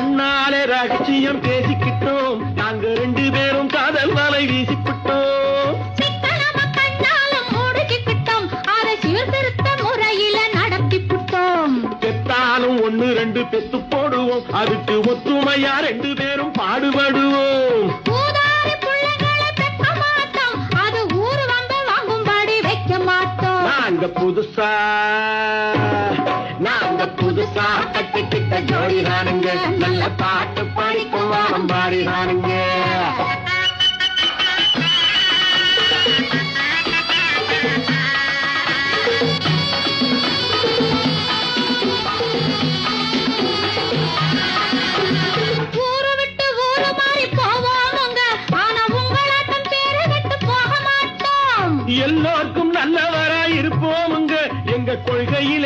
கண்ணாலே ரகசியம் பேசிக்கிட்டோம், நாங்க 2 பேரும் காதல் வலை வீசிக்கிட்டோம். கண்ணால முடிச்சுக்கிட்டோம், அதை சீர்திருத்த முறையில நடத்திவிட்டோம். பெத்தாலும் 1 2 பெத்து போடுவோம், அதுக்கு ஒத்துமையா 2 பேரும் பாடுபடுவோம். ஊதாரி பிள்ளைகளை பெக்க மாட்டோம், அது ஊரு வந்து வாங்கும்படி வைக்க மாட்டோம். நாங்க புதுசா கட்டிக்கிட்ட ஜோடிதானுங்க, நல்ல பாட்டு படிக்கும் வாரம் பாடிதானுங்க. ஊரு விட்டு ஊரு மாறி போவோமுங்க, ஆனா உங்களாட்டம் பேரை விட்டு போக மாட்டோம். எல்லோருக்கும் நல்லவரா இருப்போமுங்க, எங்க கொள்கையில்